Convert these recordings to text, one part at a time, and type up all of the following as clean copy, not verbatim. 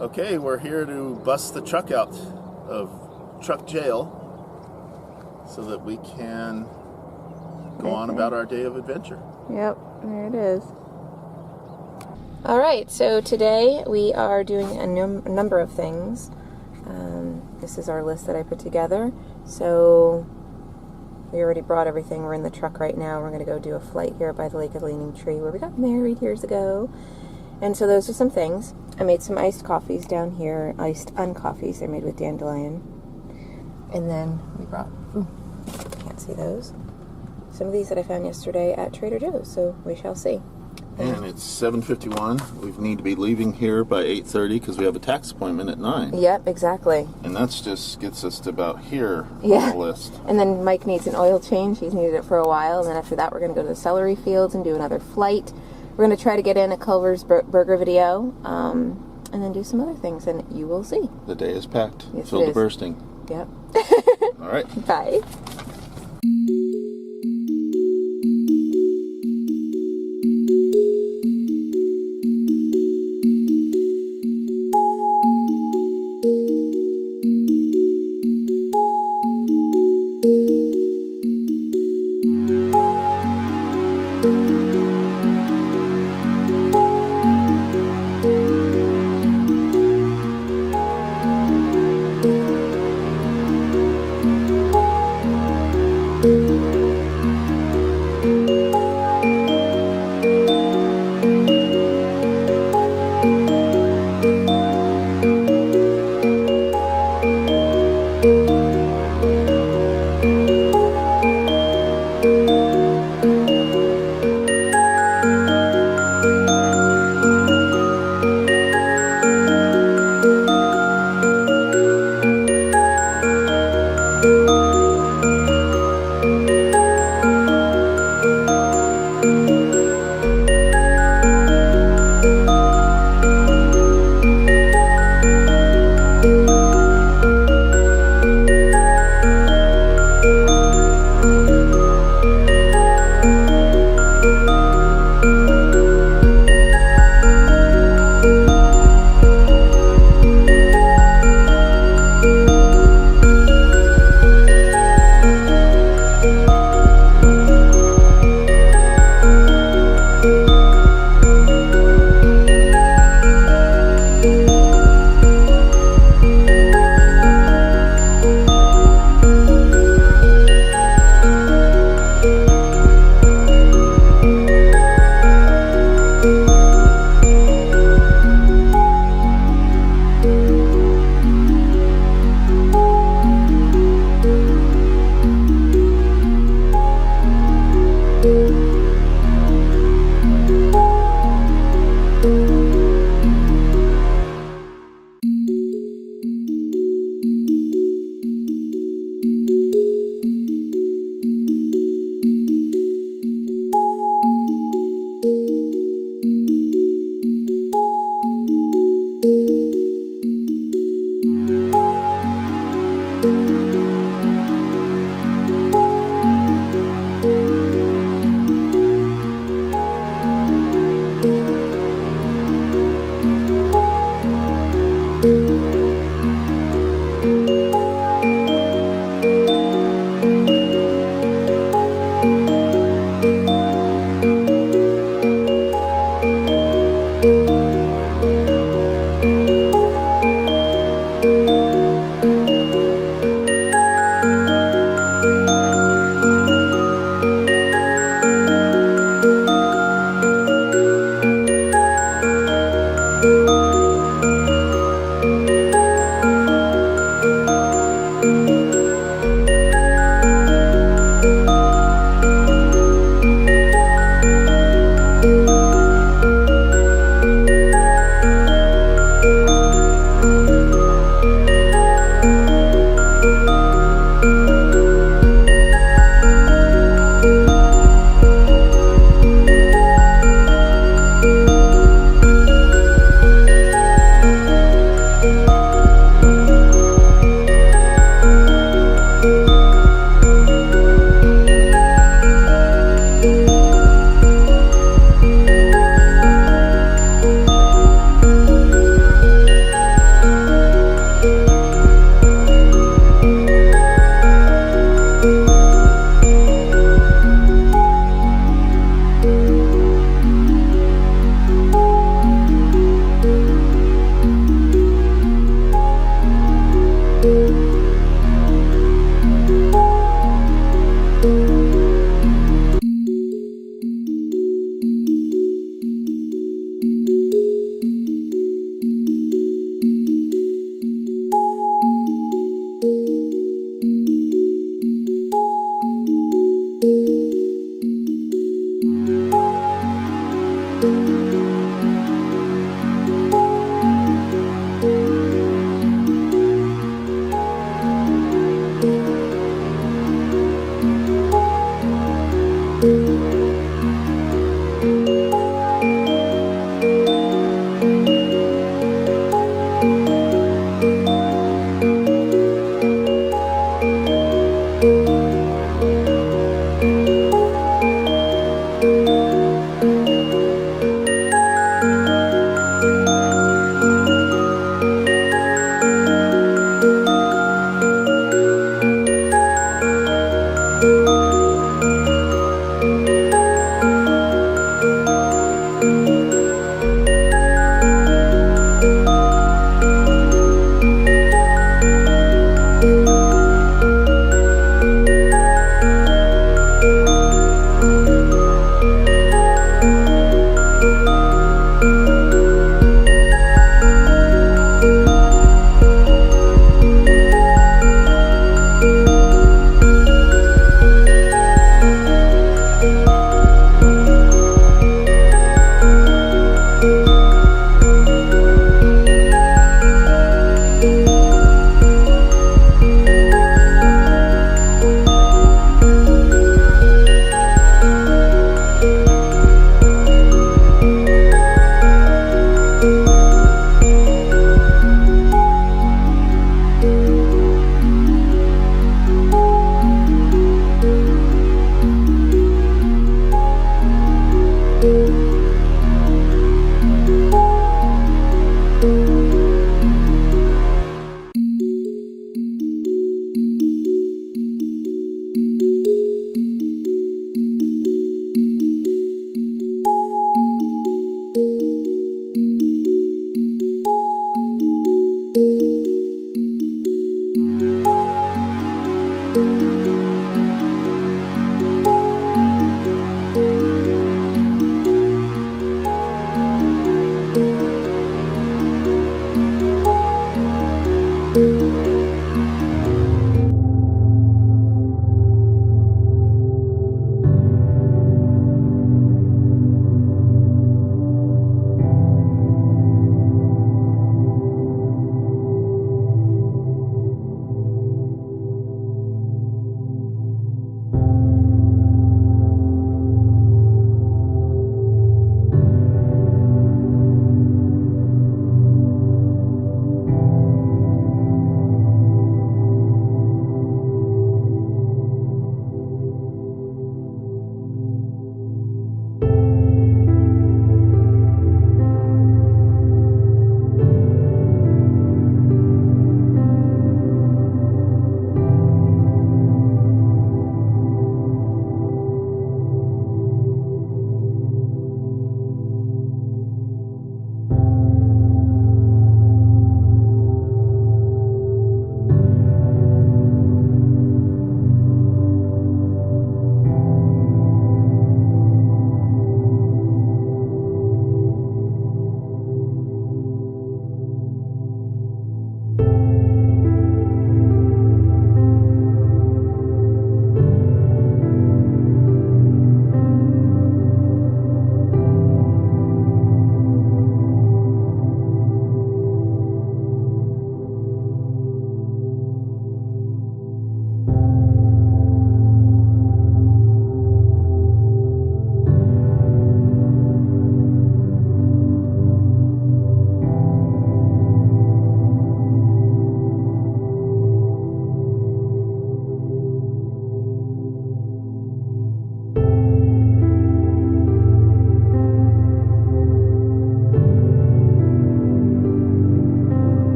Okay, we're here to bust the truck out of truck jail so that we can go on about our day of adventure. Yep, there it is. All right, so today we are doing a number of things. This is our list that I put together. So we already brought everything. We're in the truck right now. We're going to go do a flight here by the Lake of the Leaning Tree where we got married years ago. And so those are some things. I made some iced coffees down here, iced uncoffees. They're made with dandelion. And then we brought, can't see those, some of these that I found yesterday at Trader Joe's. So we shall see. And it's 7:51. We need to be leaving here by 8:30 because we have a tax appointment at 9. Yep, exactly. And that's just gets us to about here on the list. And then Mike needs an oil change. He's needed it for a while. And then after that, we're going to go to the celery fields and do another flight. We're going to try to get in a Culver's burger video and then do some other things. And you will see. The day is packed. Yes, Filled it to is. bursting. Yep. All right. Bye.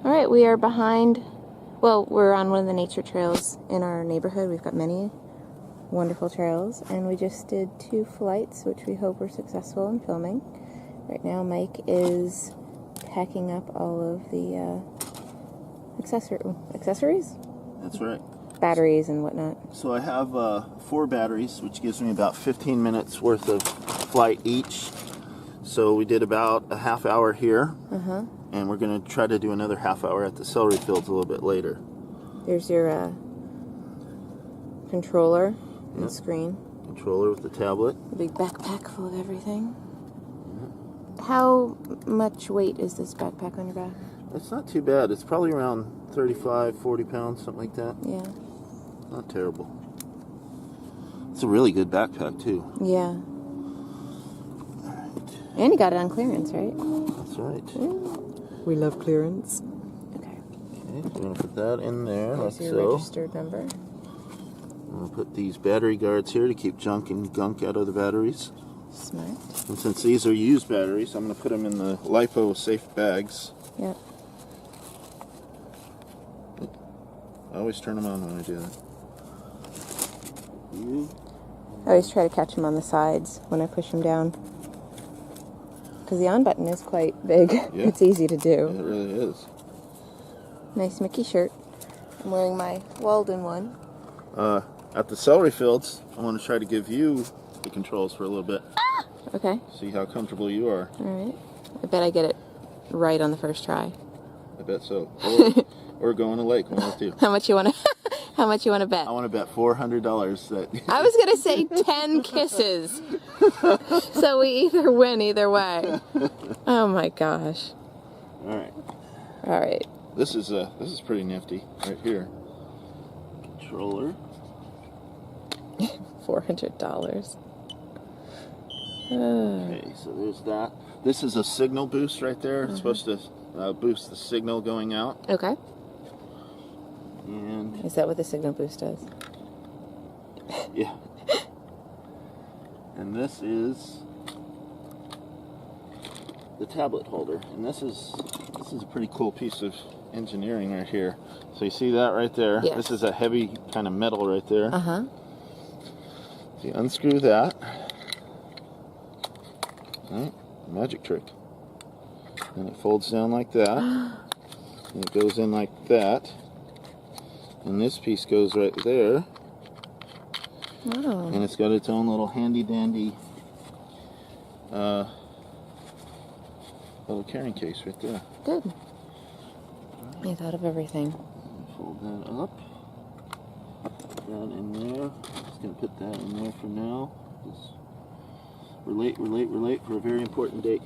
Alright, we are behind, well, we're on one of the nature trails in our neighborhood. We've got many wonderful trails, and we just did 2 flights, which we hope were successful in filming. Right now Mike is packing up all of the accessories? That's right. Batteries and whatnot. So I have 4 batteries, which gives me about 15 minutes worth of flight each. So we did about a half hour here, and we're going to try to do another half hour at the celery fields a little bit later. There's your controller and screen. Controller with the tablet. A big backpack full of everything. How much weight is this backpack on your back? It's not too bad. It's probably around 35, 40 pounds, something like that. Yeah. Not terrible. It's a really good backpack, too. Yeah. And you got it on clearance, right? That's right. Yeah. We love clearance. Okay. Okay, so we're going to put that in there, like There's your so. registered number. I'm going to put these battery guards here to keep junk and gunk out of the batteries. Smart. And since these are used batteries, I'm going to put them in the LiPo safe bags. Yep. I always turn them on when I do that. I always try to catch him on the sides when I push him down. Because the on button is quite big. Yeah. It's easy to do. It really is. Nice Mickey shirt. I'm wearing my Walden one. At the celery fields, I want to try to give you the controls for a little bit. Ah! Okay. See how comfortable you are. Alright. I bet I get it right on the first try. I bet so. Or go on a lake, one of the two. How much you want to bet? I want to bet $400 that... I was going to say 10 kisses. So we either win either way. Oh my gosh. Alright. Alright. This is pretty nifty right here. Controller. $400. Okay, so there's that. This is a signal boost right there. It's supposed to boost the signal going out. Okay. And is that what the signal boost does? Yeah. And this is the tablet holder, and this is a pretty cool piece of engineering right here. So you see that right there? Yes. This is a heavy kind of metal right there. Uh-huh. So you unscrew that. Right, magic trick. And it folds down like that. And it goes in like that. And this piece goes right there. Oh. And it's got its own little handy dandy little carrying case right there. Good. I thought of everything. Fold that up. Put that in there. Just gonna put that in there for now. We're late for a very important date.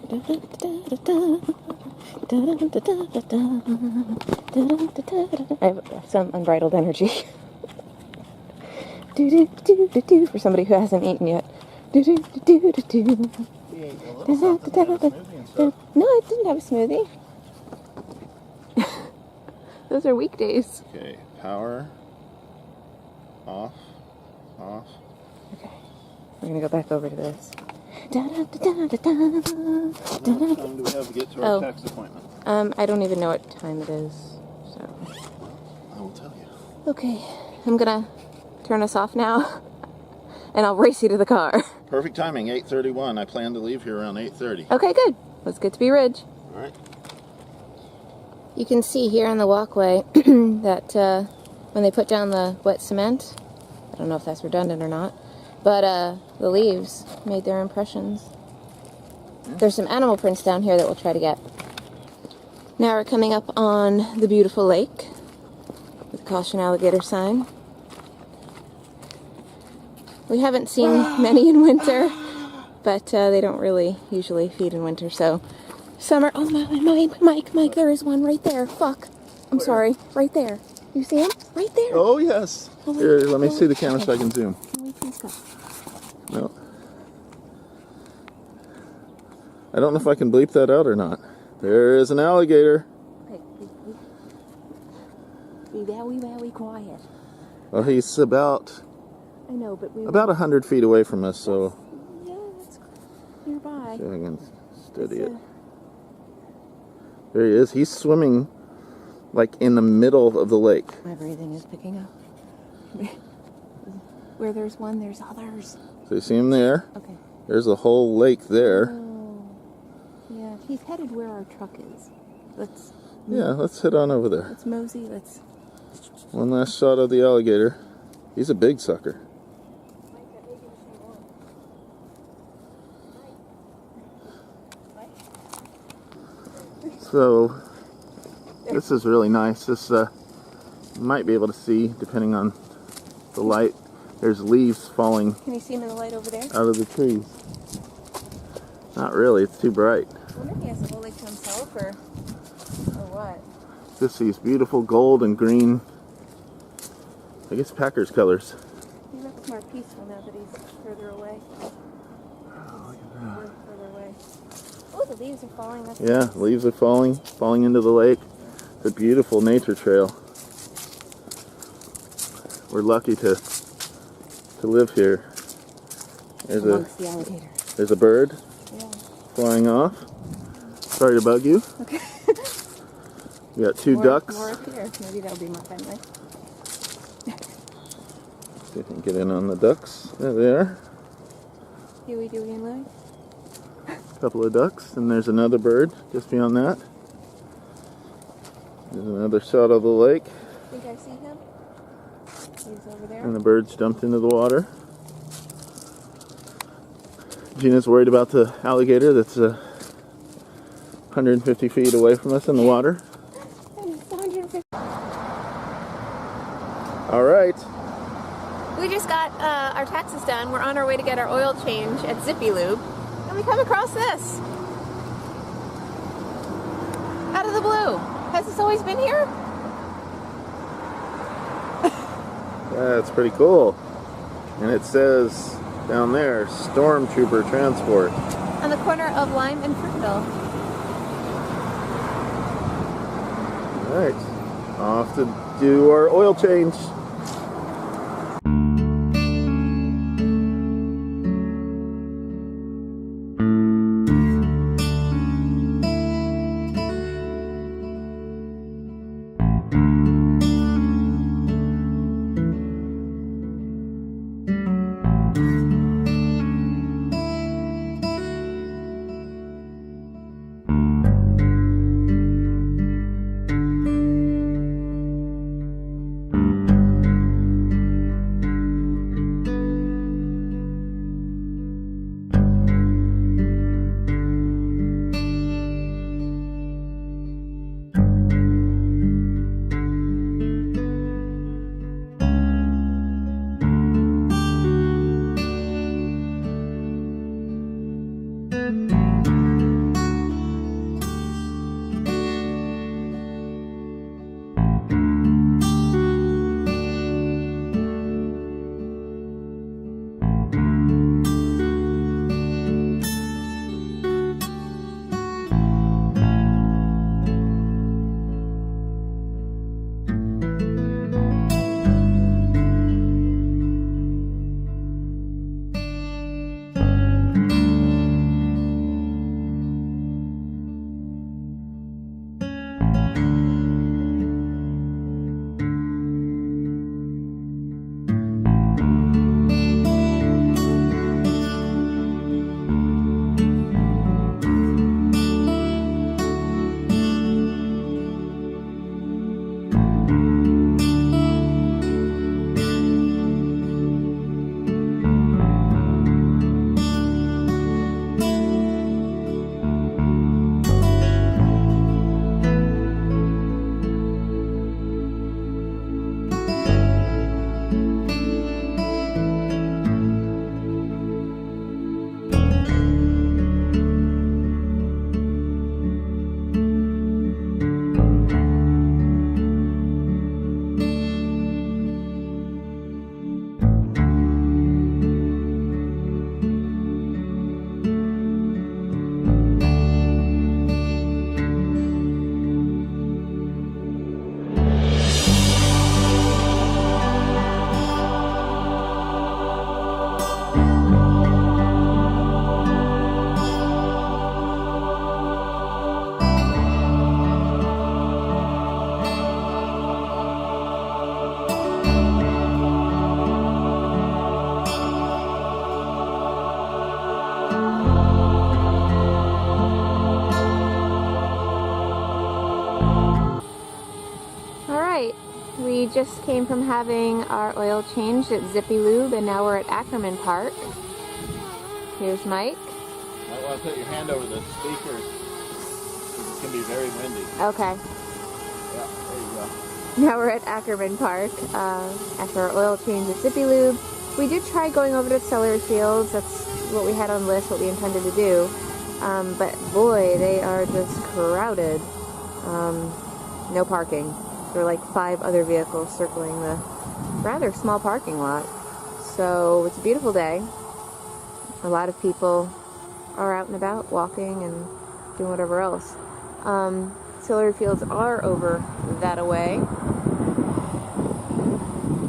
I have some unbridled energy. For somebody who hasn't eaten yet. No, I didn't have a smoothie. Those are weekdays. Okay, power off. Okay, we're gonna go back over to this. How much time do we have to get to our tax appointment? I don't even know what time it is, so. I will tell you. Okay, I'm gonna turn us off now, and I'll race you to the car. Perfect timing, 8:31. I plan to leave here around 8:30. Okay, good. Let's get to Bee Ridge. All right. You can see here on the walkway that when they put down the wet cement, I don't know if that's redundant or not, but the leaves made their impressions. There's some animal prints down here that we'll try to get. Now we're coming up on the beautiful lake with the caution alligator sign. We haven't seen many in winter, but they don't really usually feed in winter, so summer. Oh my, Mike, there is one right there. Fuck. I'm sorry. Right there. You see him? Right there. Oh, yes. Here, let me see the camera so I can zoom. Please go. No. I don't know if I can bleep that out or not. There is an alligator. Okay, be very quiet. Well, he's about... I know, but we... About 100 feet away from us, so... Yeah, that's nearby. See if I can steady it. There he is. He's swimming, like, in the middle of the lake. My breathing is picking up. Where there's one, there's others. So you see him there? Okay. There's a whole lake there. Oh, yeah. He's headed where our truck is. Let's head on over there. Let's mosey. Let's... One last shot of the alligator. He's a big sucker. So, this is really nice. This, you might be able to see, depending on the light, there's leaves falling. Can you see him in the light over there? Out of the trees. Not really, it's too bright. I wonder if he has the whole lake to himself, or what? Just these beautiful gold and green, I guess Packers colors. He looks more peaceful now that he's further away. Oh, look at that. We're further away. Oh, the leaves are falling. That's Yeah, nice. leaves are falling into the lake. It's a beautiful nature trail. We're lucky to live here. Amongst the alligator. There's a bird flying off. Sorry to bug you. Okay. You got two ducks. More up here. Maybe that'll be more friendly. See if I can get in on the ducks. There they are. Huey, Dewey, and Louie. A couple of ducks, and there's another bird just beyond that. There's another shot of the lake. I think I see him. He's over there. And the birds jumped into the water. Gina's worried about the alligator that's 150 feet away from us in the water. It's 150. All right. We just got our taxes done. We're on our way to get our oil change at Zippy Lube. And we come across this. Out of the blue. Has this always been here? That's pretty cool. And it says down there, Storm Trooper Transport. On the corner of Lime and Fruitville. All right. Off to do our oil change. We just came from having our oil changed at Zippy Lube, and now we're at Ackerman Park. Here's Mike. You might want to put your hand over the speakers. It's going to be very windy. Okay. Yeah, there you go. Now we're at Ackerman Park after our oil change at Zippy Lube. We did try going over to Celery Fields. That's what we had on the list, what we intended to do. But boy, they are just crowded. No parking. There are like 5 other vehicles circling the rather small parking lot. So it's a beautiful day. A lot of people are out and about walking and doing whatever else. Celery Fields are over that away.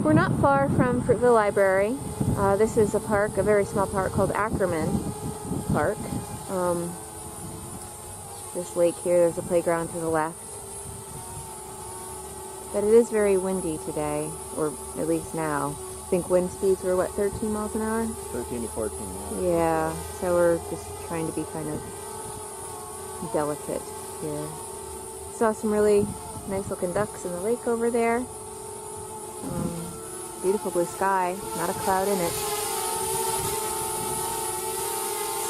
We're not far from Fruitville Library. This is a park, a very small park called Ackerman Park. This lake here, there's a playground to the left. But it is very windy today, or at least now. I think wind speeds were, what, 13 miles an hour? 13 to 14. Yeah, so we're just trying to be kind of delicate here. Saw some really nice looking ducks in the lake over there. Beautiful blue sky, not a cloud in it.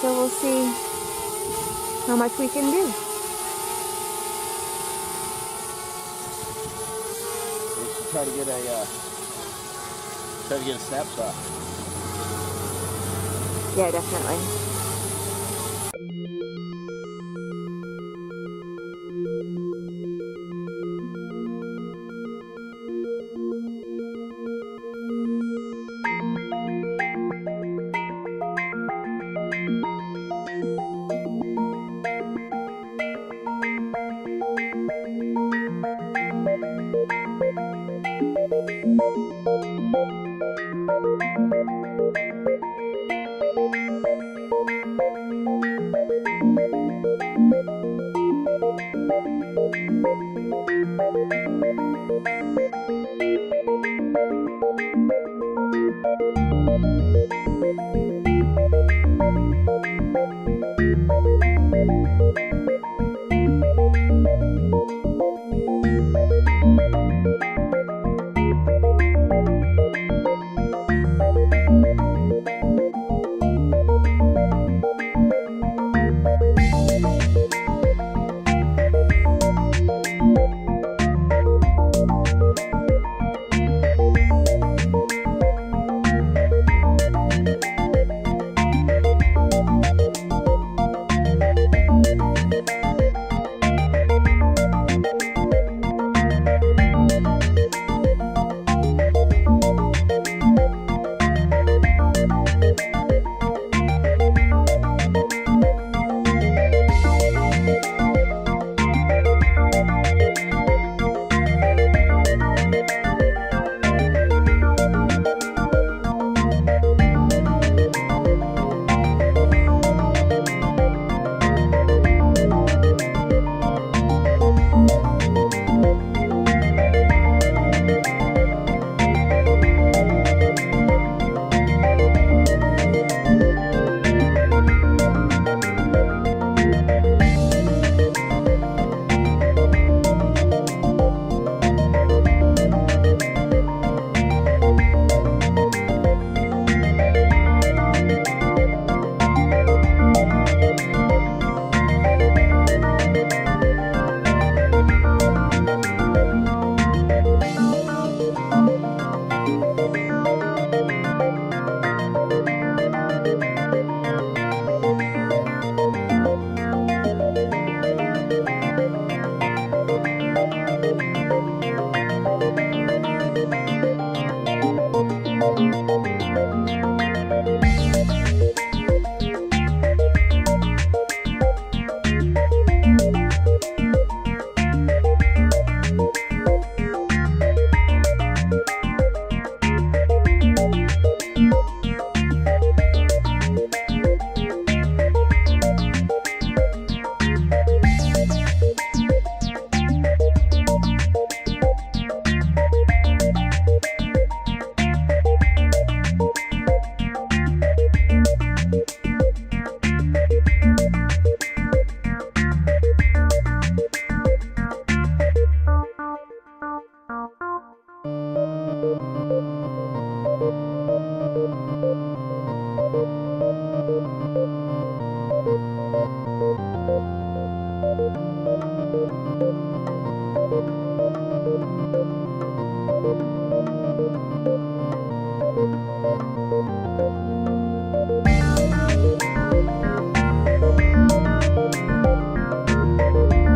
So we'll see how much we can do. We should try to get a snapshot. Yeah, definitely.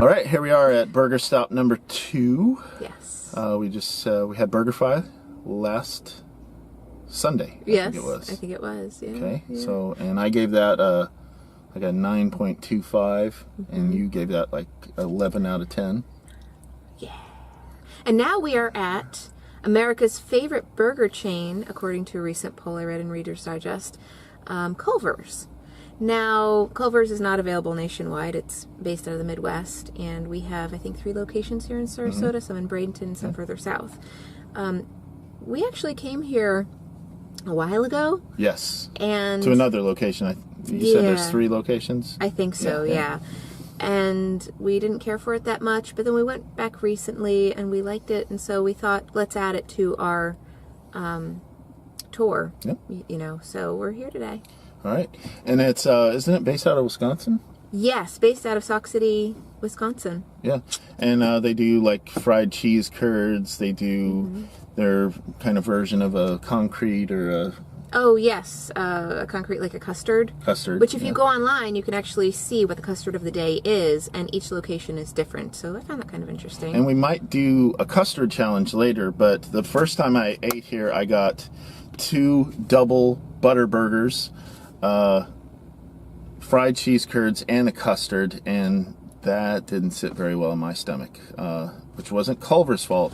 All right, here we are at burger stop number 2. Yes. We had BurgerFi last Sunday. Yes, I think it was. Yeah. Okay, yeah. so and I gave that like a 9.25, and you gave that like 11 out of 10. Yeah. And now we are at America's favorite burger chain, according to a recent poll I read in Reader's Digest, Culver's. Now, Culver's is not available nationwide. It's based out of the Midwest, and we have, I think, 3 locations here in Sarasota, some in Bradenton, some further south. We actually came here a while ago. Yes. And to another location. You said there's 3 locations? I think so, yeah. And we didn't care for it that much, but then we went back recently and we liked it, and so we thought, let's add it to our tour. Yep. You know, so we're here today. All right. And it's, isn't it based out of Wisconsin? Yes, based out of Sauk City, Wisconsin. Yeah. And they do like fried cheese curds. They do their kind of version of a concrete or a... Oh, yes, a concrete, like a custard. Custard. Which if you go online, you can actually see what the custard of the day is, and each location is different. So I found that kind of interesting. And we might do a custard challenge later, but the first time I ate here, I got 2 double butter burgers, fried cheese curds, and a custard, and that didn't sit very well in my stomach, which wasn't Culver's fault.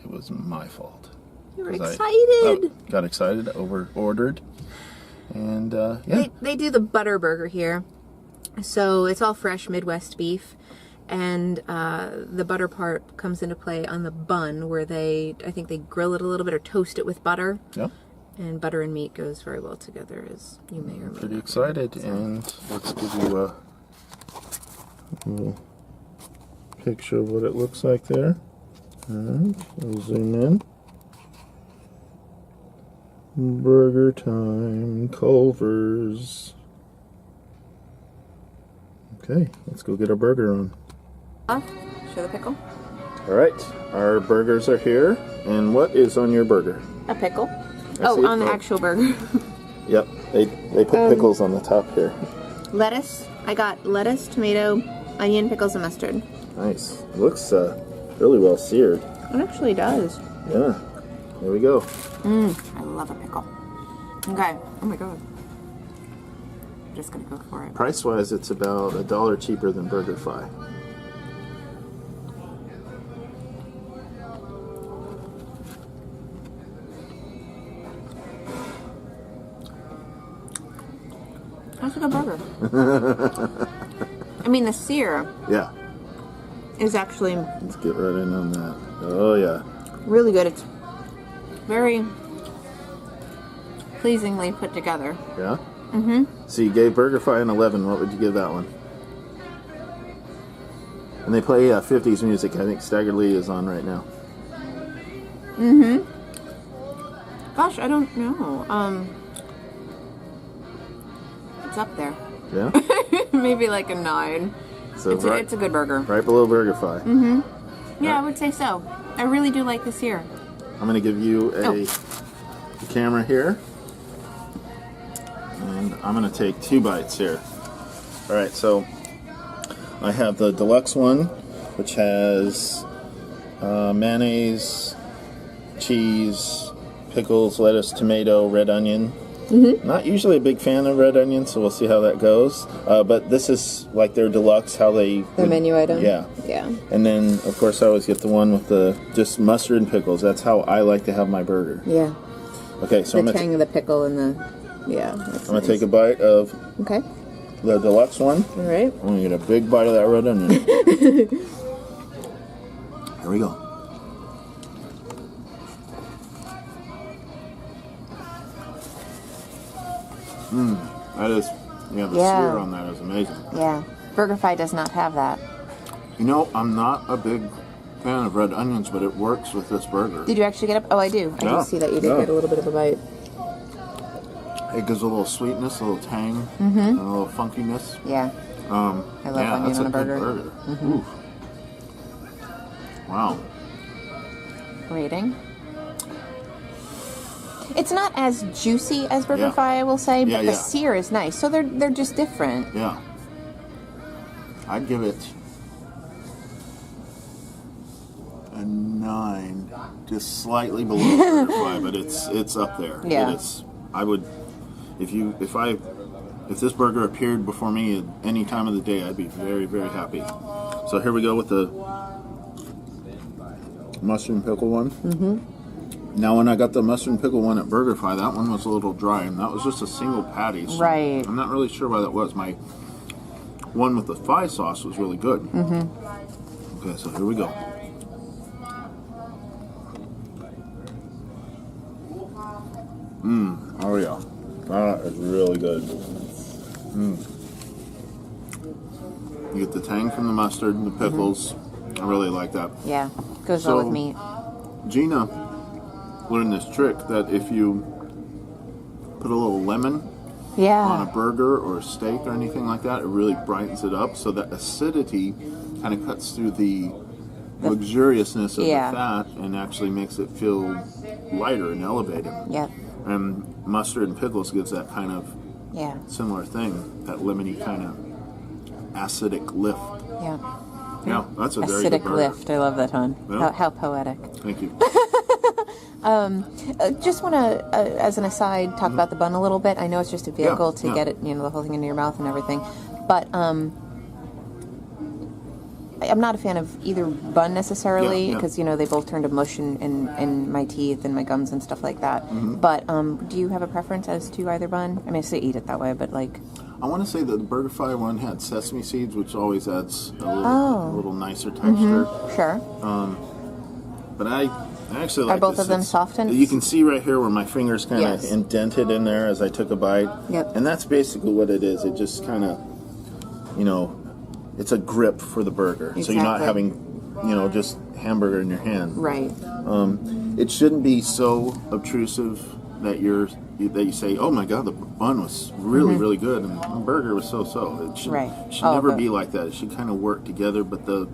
It was my fault. You were excited. Got excited, ordered, and yeah. They do the butter burger here, so it's all fresh Midwest beef, and the butter part comes into play on the bun, where I think they grill it a little bit or toast it with butter. Yeah. And butter and meat goes very well together, as you may or may Pretty not excited, know. and let's give you a little picture of what it looks like there. All right, we'll zoom in. Burger time, Culver's. Okay, let's go get our burger on. Show the pickle. All right, our burgers are here. And what is on your burger? A pickle. see. On the actual burger. Yep, they put pickles on the top here. Lettuce. I got lettuce, tomato, onion, pickles, and mustard. Nice. It looks really well seared. It actually does. Yeah. There we go. I love a pickle. Okay. Oh my god. I'm just gonna go for it. Price-wise, it's about $1 cheaper than BurgerFi. That's a good burger. I mean, the sear Yeah. is actually Let's get right in on that. Oh, yeah. really good. It's very pleasingly put together. Yeah? Mm-hmm. So you gave BurgerFi an 11. What would you give that one? And they play 50s music. I think Stagger Lee is on right now. Gosh, I don't know. It's up there. Yeah? Maybe like a 9. So It's a good burger. right below BurgerFi. Yeah, I would say so. I really do like this here. I'm going to give you a camera here. And I'm going to take 2 bites here. All right, so I have the deluxe one, which has mayonnaise, cheese, pickles, lettuce, tomato, red onion. Not usually a big fan of red onion, so we'll see how that goes. But this is like their deluxe, how they... The menu item? Yeah. Yeah. And then, of course, I always get the one with the just mustard and pickles. That's how I like to have my burger. Yeah. Okay, so The tang of the pickle and the... Yeah. I'm going to take a bite of Okay. the deluxe one. All right. I'm going to get a big bite of that red onion. Here we go. That is, the sear on that is amazing. Yeah. BurgerFi does not have that. You know, I'm not a big fan of red onions, but it works with this burger. Did you actually get up? Oh, I do. I do see that you did get a little bit of a bite. It gives a little sweetness, a little tang, and a little funkiness. Yeah. I love onion that's on a good burger. Oof. Wow. Rating. It's not as juicy as BurgerFi, I will say, but the sear is nice. So they're just different. Yeah. I'd give it a 9, just slightly below BurgerFi, but it's up there. Yeah. I would, if this burger appeared before me at any time of the day, I'd be very, very happy. So here we go with the mustard and pickle one. Now, when I got the mustard and pickle one at BurgerFi, that one was a little dry, and that was just a single patty. So right. I'm not really sure why that was. My one with the Phi sauce was really good. Okay, so here we go. Oh yeah, that is really good. You get the tang from the mustard and the pickles. I really like that. Yeah, goes well with meat. Gina learned this trick that if you put a little lemon on a burger or a steak or anything like that, it really brightens it up, so that acidity kind of cuts through the luxuriousness of the fat and actually makes it feel lighter and elevated. Yep. And mustard and pickles gives that kind of similar thing, that lemony kind of acidic lift. Yeah. Yeah, that's a very good burger. Acidic lift. I love that, hon. Yeah. How poetic. Thank you. Just want to, as an aside, talk about the bun a little bit. I know it's just a vehicle to get it, the whole thing into your mouth and everything. But I'm not a fan of either bun necessarily because they both turn to mush in my teeth and my gums and stuff like that. But do you have a preference as to either bun? I mean, I say eat it that way, but like. I want to say that the BurgerFi one had sesame seeds, which always adds a little nicer texture. Sure. But I actually like. Are both of them softened? You can see right here where my fingers kind of indented in there as I took a bite. Yep. And that's basically what it is. It just kind of, it's a grip for the burger. Exactly. So you're not having, just hamburger in your hand. Right. It shouldn't be so obtrusive that you say, oh my god, the bun was really really good and the burger was so. It should never be like that. It should kind of work together, but the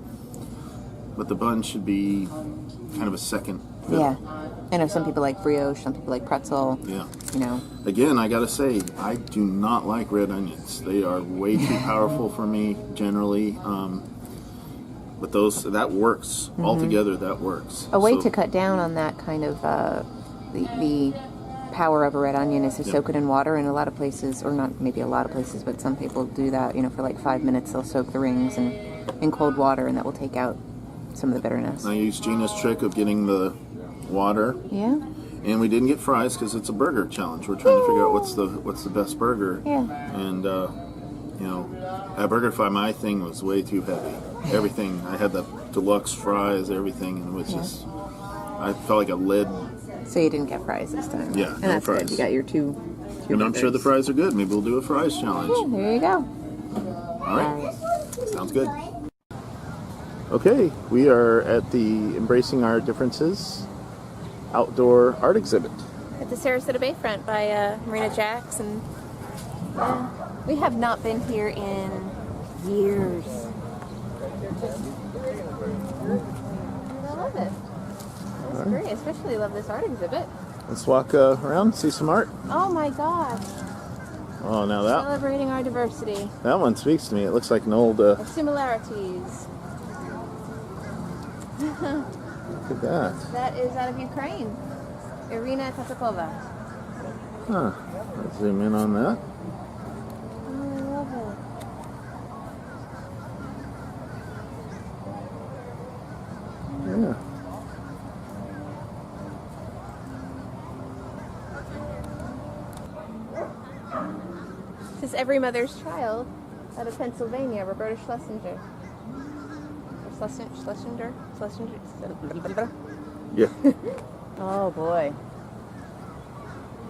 bun should be kind of a second fiddle. Yeah. I know some people like brioche, some people like pretzel. Yeah. Again, I gotta say, I do not like red onions. They are way too powerful for me generally. But that works altogether. That works. A way to cut down on that kind of the power of a red onion is to soak it in water. In a lot of places, or not maybe a lot of places, but some people do that. For like 5 minutes, they'll soak the rings in cold water, and that will take out some of the bitterness. I used Gina's trick of getting the water. Yeah. And we didn't get fries because it's a burger challenge. We're trying to figure out what's the best burger. Yeah. And at BurgerFi, my thing was way too heavy. Everything. I had the deluxe fries, everything, and it was just. I felt like a lead. So you didn't get fries this time. Yeah, and no that's fries. Good. You got your two and I'm sure the fries are good. Maybe we'll do a fries challenge. Yeah, there you go. All right. Sounds good. Okay, we are at the Embracing Our Differences outdoor art exhibit. At the Sarasota Bayfront by Marina Jacks, and we have not been here in years. I love it. It's great. I especially love this art exhibit. Let's walk around, see some art. Oh my gosh. Oh, now that. Celebrating our diversity. That one speaks to me. It looks like an old. Similarities. Look at that. That is out of Ukraine. Irina Tatakova. Huh. Let's zoom in on that. Oh, I love it. Yeah. This is Every Mother's Child out of Pennsylvania, Roberta Schlesinger. Schlesinger? Yeah. Oh boy.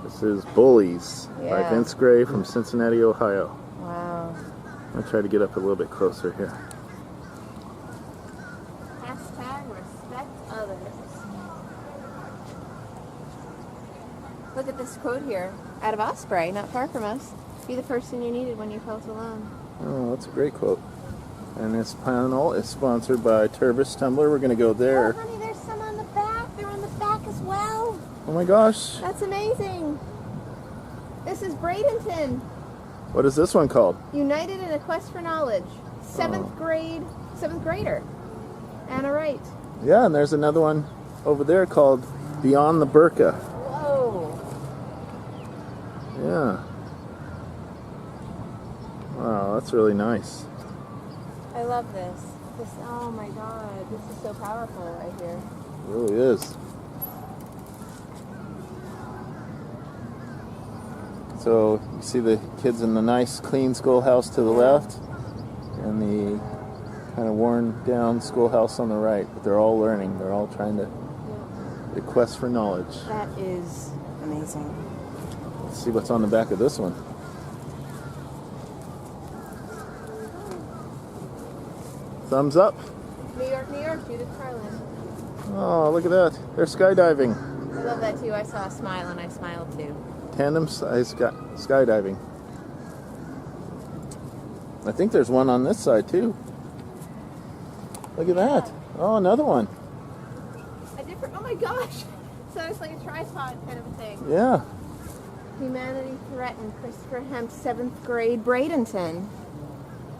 This is Bullies by Vince Gray from Cincinnati, Ohio. Wow. I'll try to get up a little bit closer here. Hashtag respect others. Look at this quote here. Out of Osprey, not far from us. Be the person you needed when you felt alone. Oh, that's a great quote. And this panel is sponsored by Turbis Tumbler. We're going to go there. Oh, honey, there's some on the back. They're on the back as well. Oh my gosh. That's amazing. This is Bradenton. What is this one called? United in a Quest for Knowledge. Seventh grader. Anna Wright. Yeah, and there's another one over there called Beyond the Burqa. Whoa. Yeah. Wow, that's really nice. I love this. Oh my god, this is so powerful right here. It really is. So you see the kids in the nice clean schoolhouse to the left and the kind of worn down schoolhouse on the right, but they're all learning. They're all trying to the quest for knowledge. That is amazing. Let's see what's on the back of this one. Thumbs up. New York, New York, Judith Carlin. Oh, look at that. They're skydiving. I love that too. I saw a smile and I smiled too. Tandem size skydiving. I think there's one on this side too. Look at that. Oh, another one. A different, oh my gosh. So it's like a tripod kind of a thing. Yeah. Humanity Threatened, Christopher Hemp, 7th grade, Bradenton.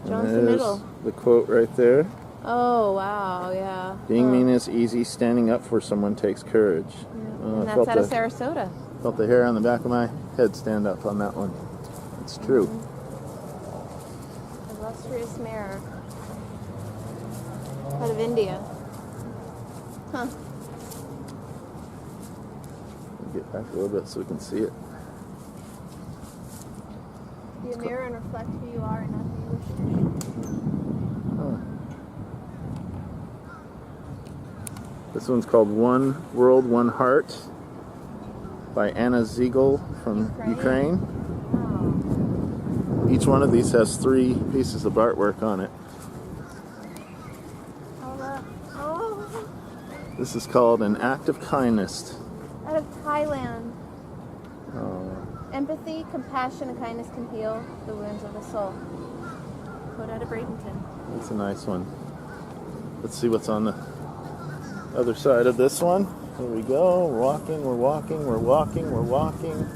Jones the There's middle. the quote right there. Oh, wow, yeah. Being mean is easy, standing up for someone takes courage. Yeah. Oh, And I that's out of felt Sarasota. felt the hair on the back of my head stand up on that one. It's true. Illustrious mirror. Out of India. Huh. Get back a little bit so we can see it. Be a mirror and reflect who you are and not who you wish to be. This one's called One World, One Heart by Anna Ziegel from Ukraine. Oh. Each one of these has 3 pieces of artwork on it. Oh. This is called An Act of Kindness. Out of Thailand. Oh. Empathy, compassion, and kindness can heal the wounds of the soul. Quote out of Bradenton. That's a nice one. Let's see what's on the other side of this one. Here we go. We're walking, we're walking, we're walking, we're walking.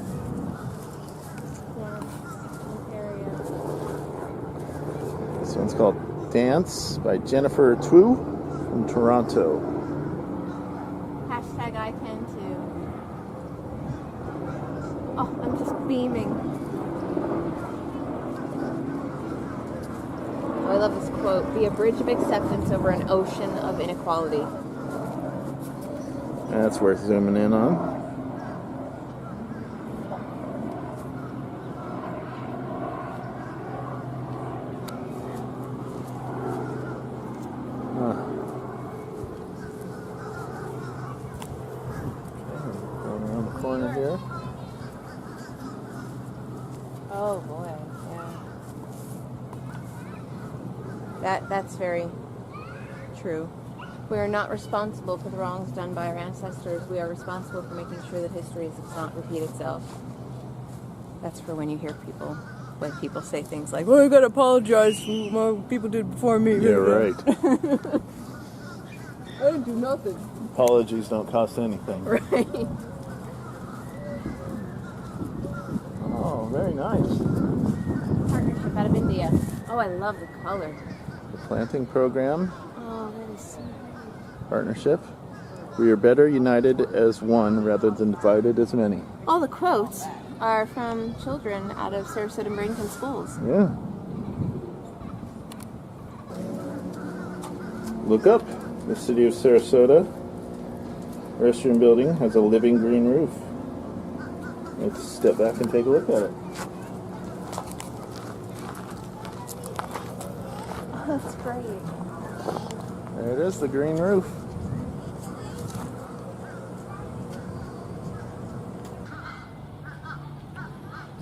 Imperial. This one's called Dance by Jennifer Twu from Toronto. Hashtag I can too. Oh, I'm just beaming. Oh, I love this quote. Be a bridge of acceptance over an ocean of inequality. That's worth zooming in on. Going around the corner here. Oh boy, yeah. That's very true. We are not responsible for the wrongs done by our ancestors. We are responsible for making sure that history does not repeat itself. That's for when you hear people, when people say things like, "Well, I gotta apologize for what people did before me." Yeah, right. I didn't do nothing. Apologies don't cost anything. Right. Oh, very nice. Partnership out of India. Oh, I love the color. The planting program. Oh, that is so pretty. Partnership. We are better united as one rather than divided as many. All the quotes are from children out of Sarasota and Bradenton schools. Yeah. Look up. The city of Sarasota restroom building has a living green roof. Let's step back and take a look at it. Oh, that's great. There it is, the green roof.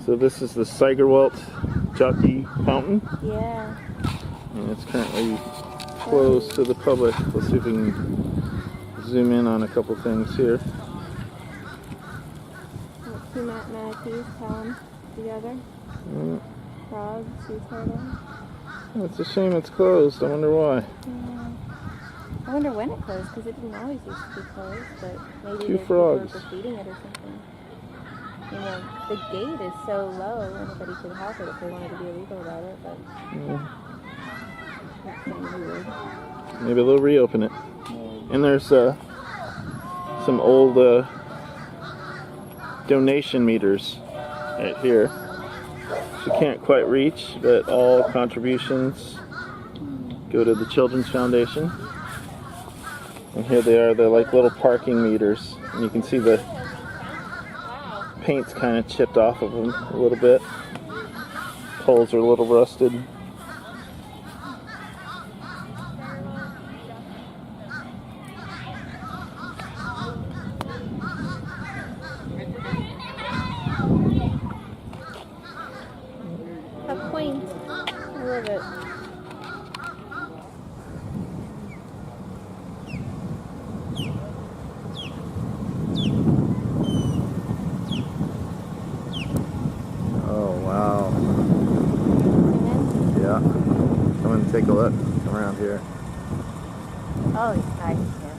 So this is the Sigerwalt Jockey Fountain, Yeah. and it's currently closed to the public. Let's see if we can zoom in on a couple things here. Two manatees telling together. Frog, sea turtle. Oh, it's a shame it's closed. I wonder why. Yeah. I wonder when it closed, because it didn't always used to be closed, but maybe Two the frogs. people were feeding it or something. You know, the gate is so low, anybody could help it if they wanted to be illegal about it, but that's kind of weird. Maybe they'll reopen it. And there's some old donation meters right here. You can't quite reach, but all contributions go to the Children's Foundation. And here they are, they're like little parking meters. And you can see the paint's kind of chipped off of them a little bit. Poles are a little rusted. of it. Oh, wow. Yeah. Come and take a look. Come around here. Oh, it's nice. Yeah.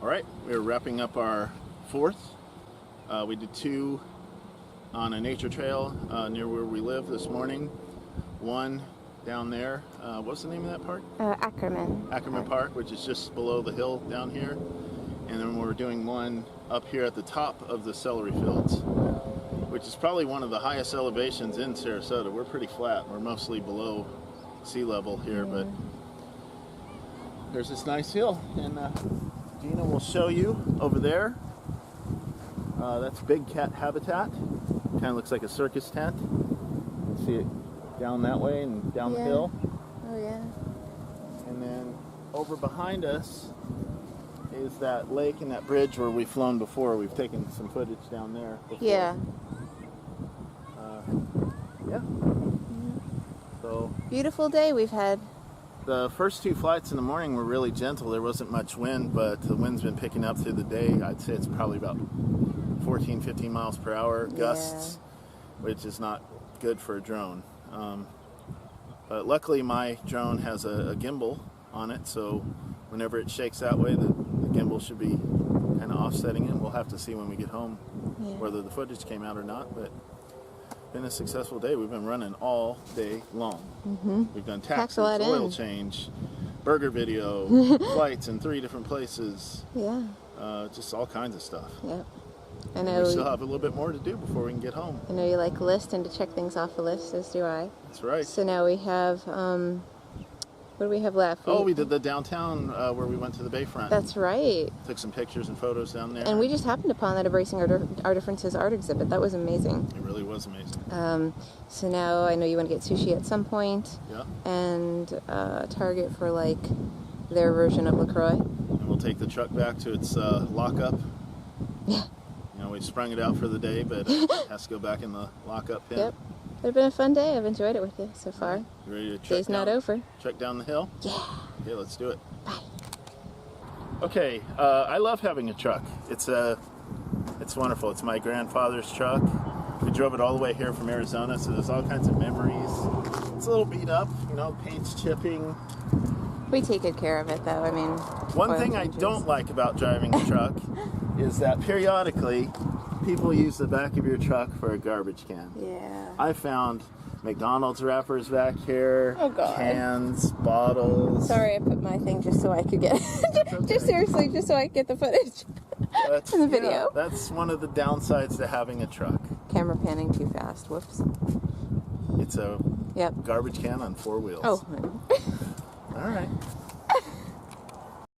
right, we're wrapping up our fourth. We did 2 on a nature trail near where we live this morning. 1 down there. What's the name of that park? Ackerman Park, which is just below the hill down here. And then we're doing 1 up here at the top of the celery fields, which is probably one of the highest elevations in Sarasota. We're pretty flat. We're mostly below sea level here, but there's this nice hill, and Gina will show you over there. That's big cat habitat. Kind of looks like a circus tent. You can see it down that way and down the hill. Oh yeah. And then over behind us is that lake and that bridge where we've flown before. We've taken some footage down there before. Yeah. Yeah. So Beautiful day we've had. the first 2 flights in the morning were really gentle. There wasn't much wind, but the wind's been picking up through the day. I'd say it's probably about 14, 15 miles per hour gusts, which is not good for a drone. But luckily my drone has a gimbal on it, so whenever it shakes that way, the gimbal should be kind of offsetting it. We'll have to see when we get home whether the footage came out or not, but been a successful day. We've been running all day long. We've done taxis, oil change, burger video, flights in 3 different places. Yeah. Just all kinds of stuff. Yep. I And know. we still have a little bit more to do before we can get home. I know you like lists and to check things off the list, as do I. That's right. So now we have, what do we have left? We did the downtown where we went to the Bayfront. That's right. Took some pictures and photos down there. And we just happened upon that Embracing Our Differences art exhibit. That was amazing. It really was amazing. So now I know you want to get sushi at some point. Yeah. And Target for like their version of LaCroix. And we'll take the truck back to its lockup. Yeah. You know, we sprung it out for the day, but it has to go back in the lockup pen. Yep. It's been a fun day. I've enjoyed it with you so far. You ready to check Day's not over. Check down the hill? Yeah. Okay, let's do it. Bye. Okay, I love having a truck. It's wonderful. It's my grandfather's truck. We drove it all the way here from Arizona, so there's all kinds of memories. It's a little beat up, you know, paint's chipping. We take good care of it, though. I mean, One oil thing I changes. don't like about driving a truck is that periodically people use the back of your truck for a garbage can. Yeah. I found McDonald's wrappers back here, Oh, God. cans, bottles. Sorry, I put my thing just so I could get just seriously, just so I could get the footage That's, in the video. That's one of the downsides to having a truck. Camera panning too fast. Whoops. It's a Yep. garbage can on 4 wheels. Oh. All right.